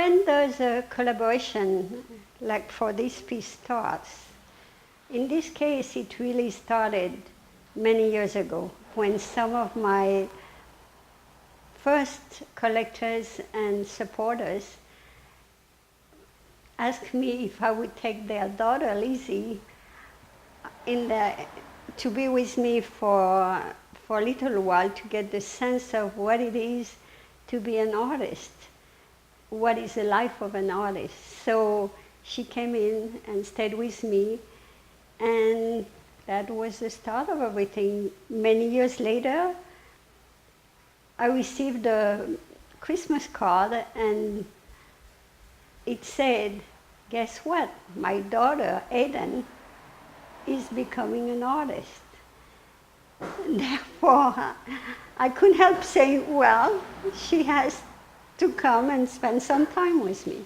when there's a collaboration, like for this piece starts, in this case it really started many years ago when some of my first collectors and supporters asked me if I would take their daughter Lizzie to be with me for a little while to get the sense of what it is to be an artist, what is the life of an artist. So she came in and stayed with me, and that was the start of everything. Many years later, I received a Christmas card, and it said, guess what? My daughter, Aidan, is becoming an artist. Therefore, I couldn't help saying, well, she has to come and spend some time with me.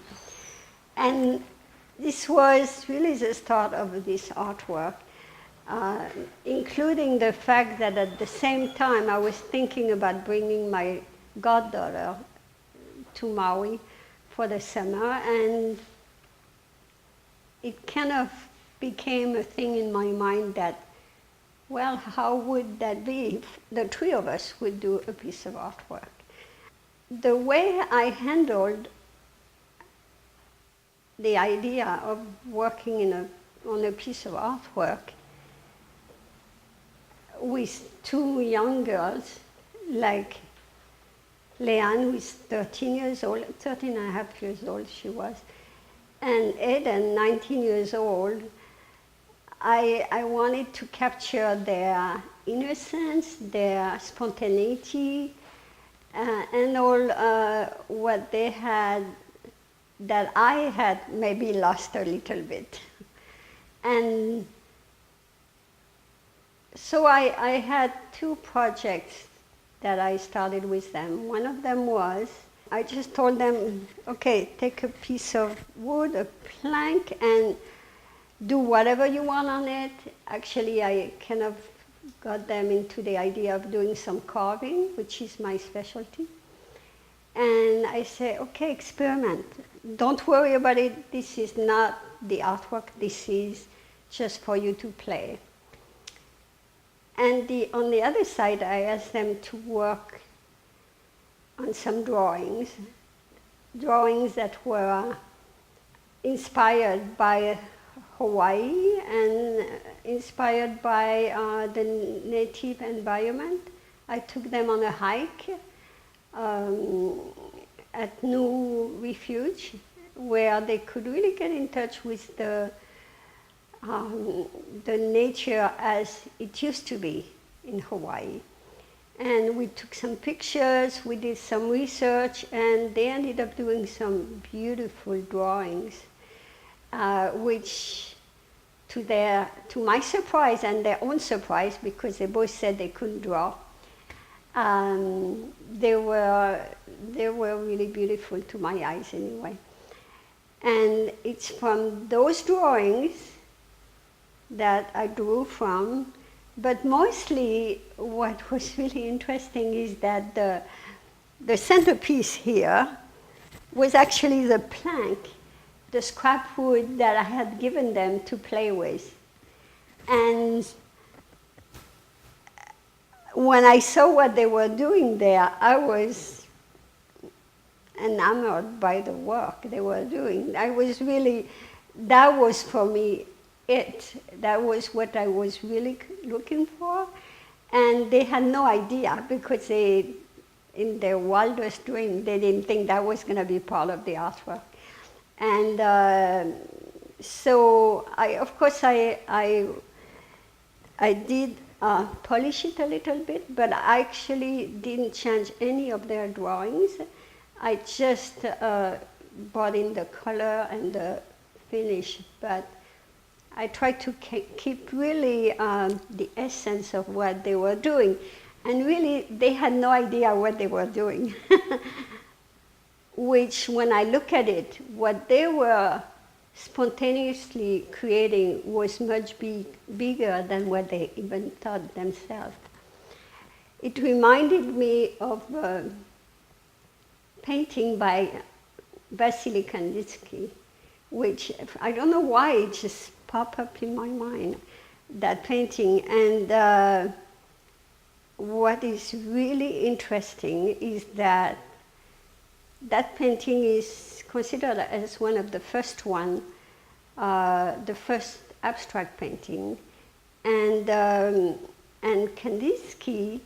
And this was really the start of this artwork, including the fact that at the same time I was thinking about bringing my goddaughter to Maui for the summer, and it kind of became a thing in my mind that, well, how would that be if the three of us would do a piece of artwork? The way I handled the idea of working on a piece of artwork with two young girls, like Léane, who is 13 years old, 13 and a half years old she was, and Aidan, 19 years old, I wanted to capture their innocence, their spontaneity, and all what they had that I had maybe lost a little bit. And so I had two projects that I started with them. One of them was, I just told them, okay, take a piece of wood, a plank, and do whatever you want on it. Actually, I kind of got them into the idea of doing some carving, which is my specialty. And I say, okay, experiment. Don't worry about it. This is not the artwork. This is just for you to play. And on the other side, I asked them to work on some drawings that were inspired by Hawaii and inspired by the native environment. I took them on a hike at New Refuge, where they could really get in touch with the nature as it used to be in Hawaii. And we took some pictures, we did some research, and they ended up doing some beautiful drawings, which to my surprise and their own surprise, because they both said they couldn't draw, they were really beautiful to my eyes anyway. And it's from those drawings that I drew from, but mostly what was really interesting is that the centerpiece here was actually the plank, the scrap wood that I had given them to play with. And when I saw what they were doing there, I was enamored by the work they were doing. That was for me it. That was what I was really looking for. And they had no idea, because in their wildest dream, they didn't think that was going to be part of the artwork. And so of course I did polish it a little bit, but I actually didn't change any of their drawings. I just brought in the color and the finish, but I tried to keep really the essence of what they were doing. And really, they had no idea what they were doing. Which, when I look at it, what they were spontaneously creating was much bigger than what they even thought themselves. It reminded me of a painting by Vasily Kandinsky, which I don't know why it just popped up in my mind, that painting. And what is really interesting is that that painting is considered as one of the first the first abstract painting. And Kandinsky,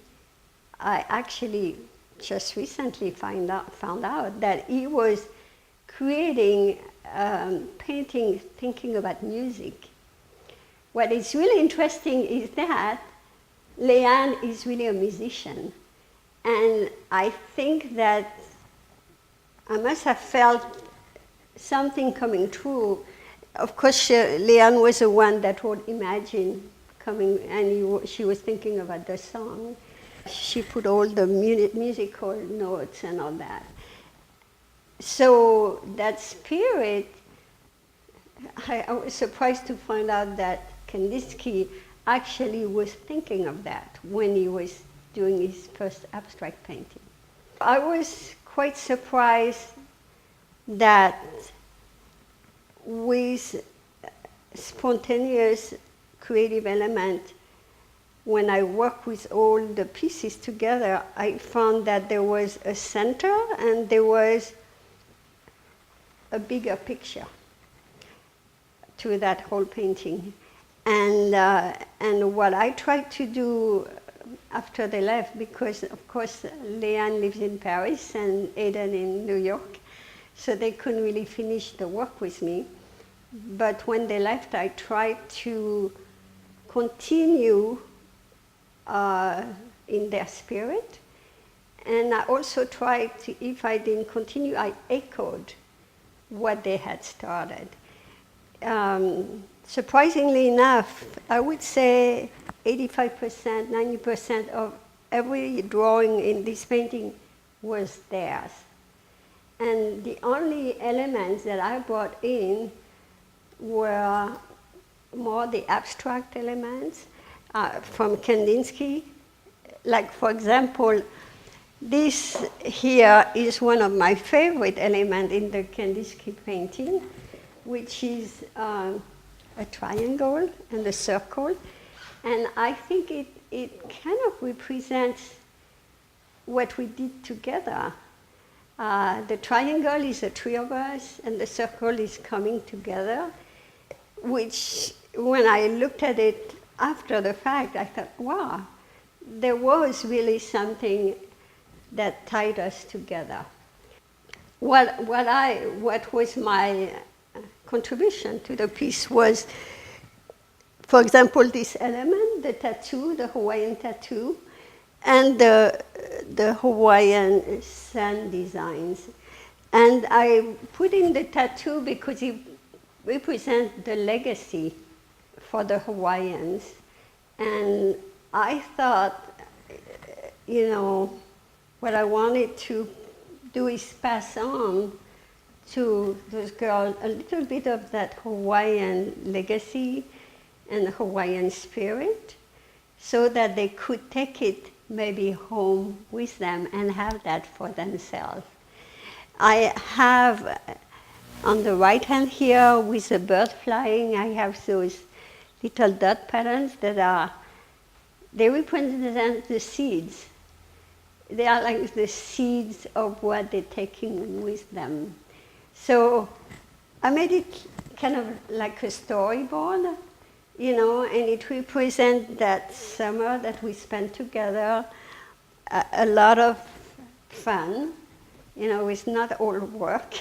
I actually just recently found out that he was creating painting thinking about music. What is really interesting is that Léane is really a musician. And I think that I must have felt something coming true. Of course, Léane was the one that would imagine coming, and she was thinking about the song. She put all the musical notes and all that. So that spirit, I was surprised to find out that Kandinsky actually was thinking of that when he was doing his first abstract painting. I was quite surprised that with spontaneous creative element, when I work with all the pieces together, I found that there was a center and there was a bigger picture to that whole painting. And what I tried to do after they left, because of course Léane lives in Paris and Aidan in New York, so they couldn't really finish the work with me. But when they left, I tried to continue in their spirit. And I also tried to, if I didn't continue, I echoed what they had started. Surprisingly enough, I would say 85%, 90% of every drawing in this painting was theirs. And the only elements that I brought in were more the abstract elements from Kandinsky. Like, for example, this here is one of my favorite elements in the Kandinsky painting, which is a triangle and a circle. And I think it kind of represents what we did together. The triangle is the three of us, and the circle is coming together, which, when I looked at it after the fact, I thought, wow, there was really something that tied us together. What was my contribution to the piece was, for example, this element, the tattoo, the Hawaiian tattoo, and the Hawaiian sun designs. And I put in the tattoo because it represents the legacy for the Hawaiians. And I thought, you know, what I wanted to do is pass on to those girls a little bit of that Hawaiian legacy and Hawaiian spirit, so that they could take it maybe home with them and have that for themselves. I have on the right hand here with the bird flying, I have those little dot patterns they represent the seeds. They are like the seeds of what they're taking with them. So I made it kind of like a storyboard, you know, and it represents that summer that we spent together, a lot of fun, you know, it's not all work.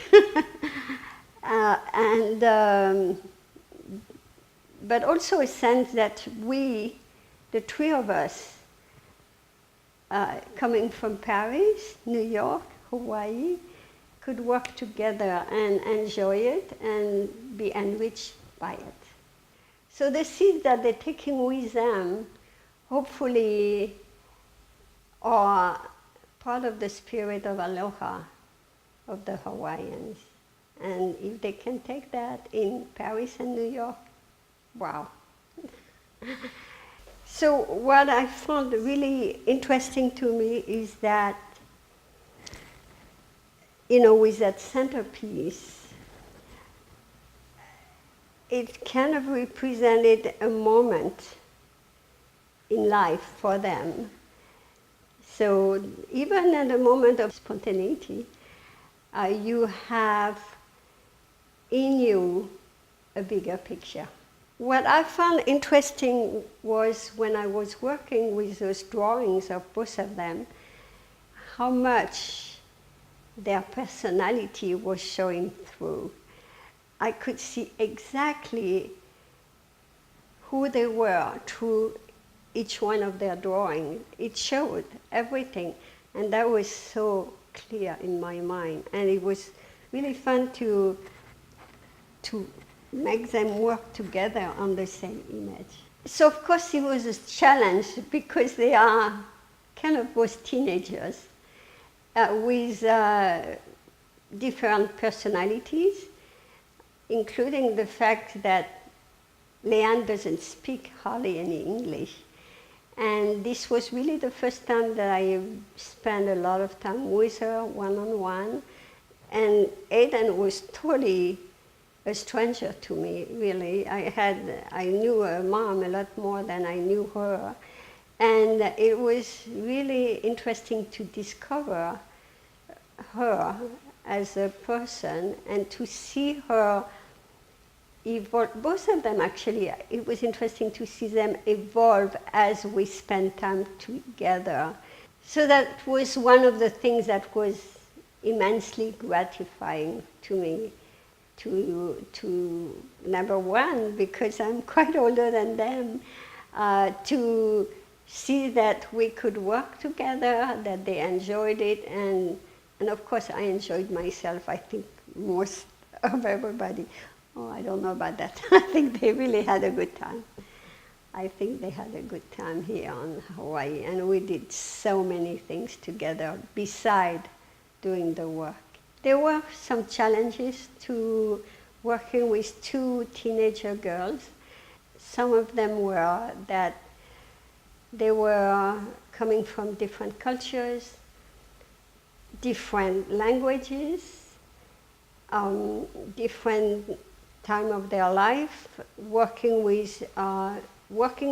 But also a sense that we, the three of us, coming from Paris, New York, Hawaii, could work together and enjoy it and be enriched by it. So the seeds that they're taking with them, hopefully, are part of the spirit of aloha of the Hawaiians. And if they can take that in Paris and New York, wow. So what I found really interesting to me is that with that centerpiece, it kind of represented a moment in life for them. So even in the moment of spontaneity, you have in you a bigger picture. What I found interesting was when I was working with those drawings of both of them, how much their personality was showing through. I could see exactly who they were through each one of their drawings. It showed everything, and that was so clear in my mind. And it was really fun to make them work together on the same image. So of course it was a challenge because they are kind of both teenagers with different personalities, including the fact that Léane doesn't speak hardly any English. And this was really the first time that I spent a lot of time with her one-on-one. And Aidan was totally a stranger to me, really. I knew her mom a lot more than I knew her. And it was really interesting to discover her as a person and to see her evolve. Both of them actually, it was interesting to see them evolve as we spent time together. So that was one of the things that was immensely gratifying to me. To number one, because I'm quite older than them, to see that we could work together, that they enjoyed it, and of course I enjoyed myself, I think, most of everybody. Oh, I don't know about that. I think they really had a good time. I think they had a good time here on Hawaii, and we did so many things together beside doing the work. There were some challenges to working with two teenager girls. Some of them were that they were coming from different cultures, different languages, different time of their life, working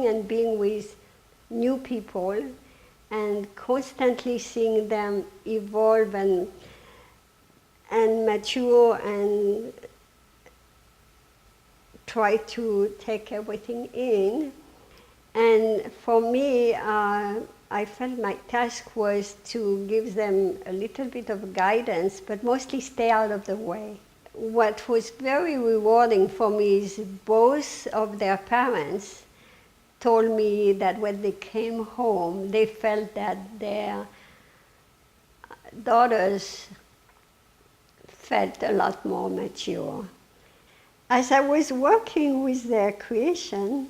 and being with new people, and constantly seeing them evolve and mature and try to take everything in. And for me, I felt my task was to give them a little bit of guidance, but mostly stay out of the way. What was very rewarding for me is both of their parents told me that when they came home, they felt that their daughters felt a lot more mature. As I was working with their creation,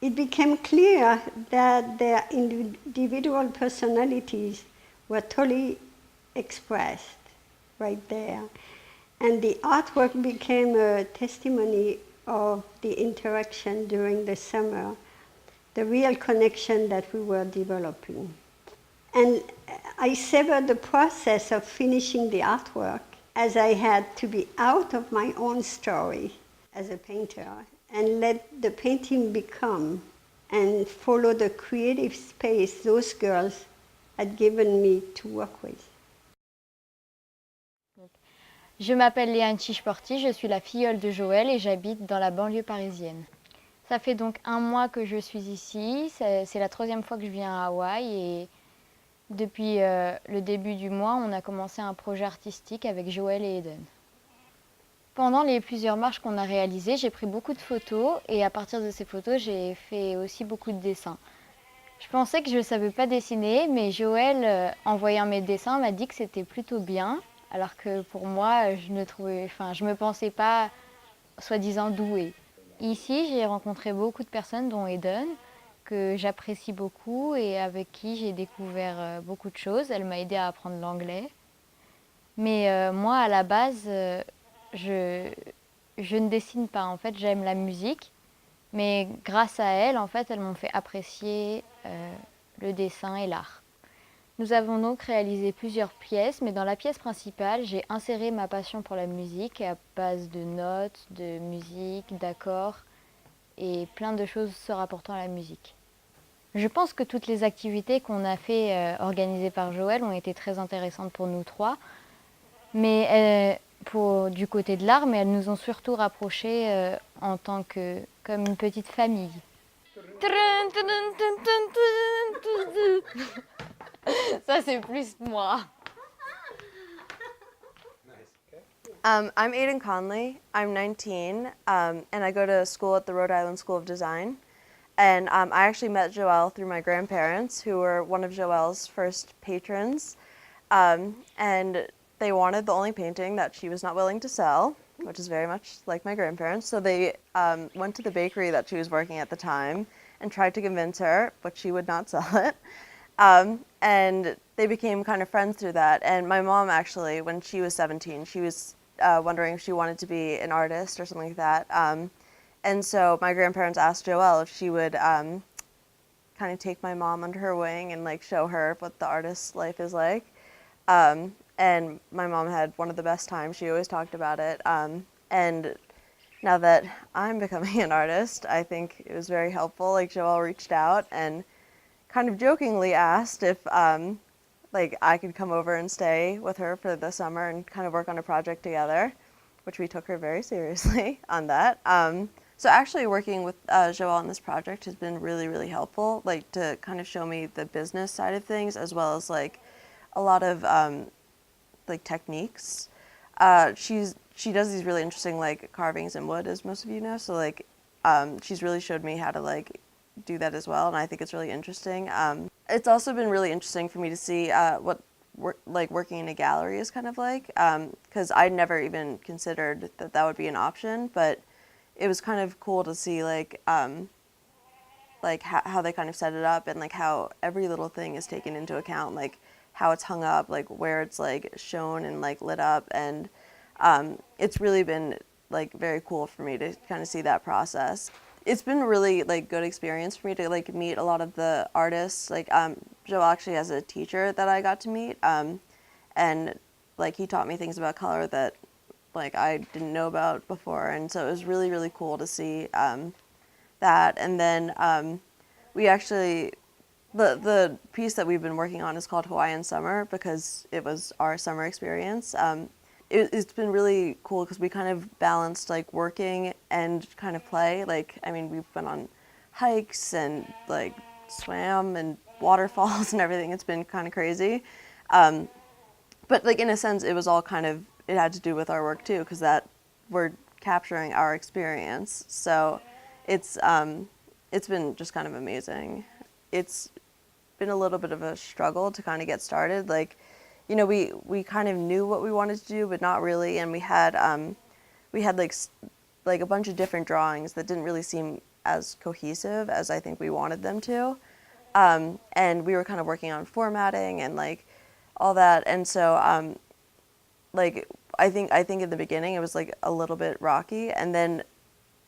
it became clear that their individual personalities were totally expressed right there. And the artwork became a testimony of the interaction during the summer, the real connection that we were developing. And I savored the process of finishing the artwork as I had to be out of my own story as a painter and let the painting become and follow the creative space those girls had given me to work with. Je m'appelle Léane Chicheportiche, je suis la filleule de Joëlle et j'habite dans la banlieue parisienne. Ça fait donc 1 mois que je suis ici, c'est la 3e fois que je viens à Hawaï et depuis le début du mois, on a commencé un projet artistique avec Joëlle et Aidan. Pendant les plusieurs marches qu'on a réalisées, j'ai pris beaucoup de photos et à partir de ces photos, j'ai fait aussi beaucoup de dessins. Je pensais que je ne savais pas dessiner, mais Joëlle, en voyant mes dessins, m'a dit que c'était plutôt bien, alors que pour moi, je me pensais pas soi-disant douée. Ici, j'ai rencontré beaucoup de personnes, dont Aidan, que j'apprécie beaucoup et avec qui j'ai découvert beaucoup de choses. Elle m'a aidée à apprendre l'anglais. Mais moi, à la base, je ne dessine pas. En fait, j'aime la musique. Mais grâce à elle, en fait, elles m'ont fait apprécier le dessin et l'art. Nous avons donc réalisé plusieurs pièces, mais dans la pièce principale, j'ai inséré ma passion pour la musique à base de notes, de musique, d'accords et plein de choses se rapportant à la musique. Je pense que toutes les activités qu'on a fait organisées par Joëlle ont été très intéressantes pour nous trois, mais du côté de l'art, mais elles nous ont surtout rapprochés en tant que comme une petite famille. Ça c'est plus moi. I'm Aidan Conley. I'm 19, and I go to school at the Rhode Island School of Design. And I actually met Joelle through my grandparents, who were one of Joelle's first patrons. And they wanted the only painting that she was not willing to sell, which is very much like my grandparents. So they went to the bakery that she was working at the time and tried to convince her, but she would not sell it. And they became kind of friends through that. And my mom actually, when she was 17, she was wondering if she wanted to be an artist or something like that. And so my grandparents asked Joelle if she would kind of take my mom under her wing and like show her what the artist's life is like. And my mom had one of the best times. She always talked about it. And now that I'm becoming an artist, I think it was very helpful. Like Joelle reached out and kind of jokingly asked if like I could come over and stay with her for the summer and kind of work on a project together, which we took her very seriously on that. So actually working with Joelle on this project has been really, really helpful, like to kind of show me the business side of things as well as like a lot of like techniques. She does these really interesting like carvings in wood, as most of you know. So like she's really showed me how to like do that as well, and I think it's really interesting. It's also been really interesting for me to see what working in a gallery is kind of like, because I'd never even considered that that would be an option, but it was kind of cool to see like how they kind of set it up and like how every little thing is taken into account, like how it's hung up, like where it's like shown and like lit up, and it's really been like very cool for me to kind of see that process. It's been a really like good experience for me to like meet a lot of the artists. Like Joe actually has a teacher that I got to meet, and like he taught me things about color that like I didn't know about before, and so it was really, really cool to see that. And then we actually, the piece that we've been working on is called Hawaiian Summer because it was our summer experience. It's been really cool because we kind of balanced like working and kind of play. Like, I mean, we've been on hikes and like swam and waterfalls and everything. It's been kind of crazy. But like in a sense, it was all kind of, it had to do with our work too, because that we're capturing our experience. So it's been just kind of amazing. It's been a little bit of a struggle to kind of get started. Like, you know, we kind of knew what we wanted to do, but not really. And we had like a bunch of different drawings that didn't really seem as cohesive as I think we wanted them to. And we were kind of working on formatting and like all that. And so like I think in the beginning it was like a little bit rocky, and then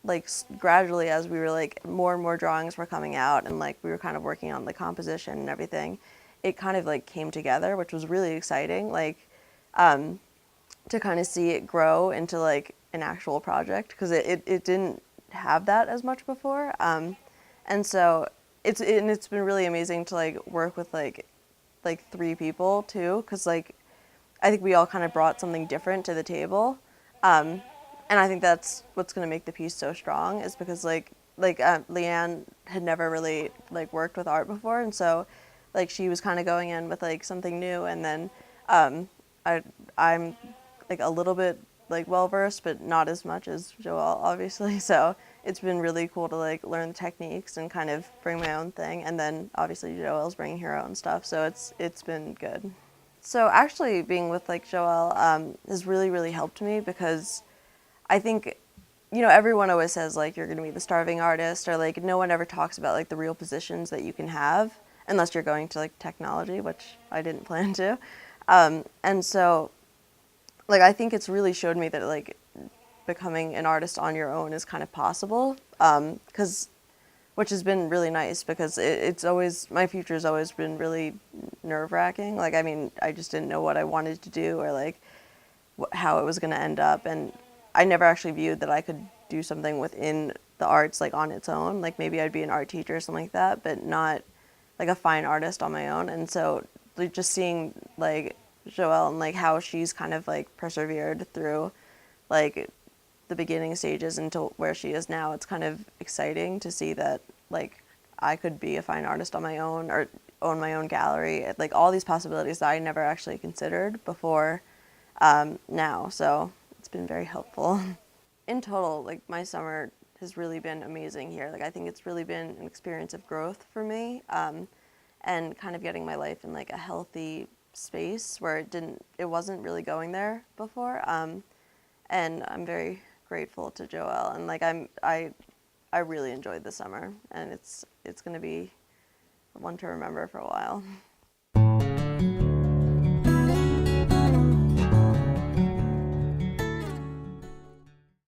like gradually as we were like more and more drawings were coming out and like we were kind of working on the composition and everything, it kind of like came together, which was really exciting, like to kind of see it grow into like an actual project, because it didn't have that as much before. And so it's been really amazing to like work with like 3 people too, because like I think we all kind of brought something different to the table. And I think that's what's going to make the piece so strong, is because like Léane had never really like worked with art before, and so like she was kind of going in with like something new, and then I'm like a little bit like well versed, but not as much as Joelle, obviously. So it's been really cool to like learn the techniques and kind of bring my own thing, and then obviously Joelle's bringing her own stuff, so it's been good. So actually being with like Joelle has really, really helped me, because I think, you know, everyone always says like you're going to be the starving artist, or like no one ever talks about like the real positions that you can have unless you're going to like technology, which I didn't plan to. And so like I think it's really showed me that like becoming an artist on your own is kind of possible, because which has been really nice because it's always, my future's always been really nerve-wracking. Like, I mean, I just didn't know what I wanted to do or like how it was going to end up, and I never actually viewed that I could do something within the arts like on its own. Like maybe I'd be an art teacher or something like that, but not like a fine artist on my own. And so like, just seeing like Joelle and like how she's kind of like persevered through like the beginning stages until where she is now, it's kind of exciting to see that like I could be a fine artist on my own or own my own gallery, like all these possibilities that I never actually considered before now. So it's been very helpful. In total, like my summer has really been amazing here. Like I think it's really been an experience of growth for me, and kind of getting my life in like a healthy space where it wasn't really going there before. And I'm very grateful to Joelle, and like I really enjoyed the summer, and it's going to be one to remember for a while.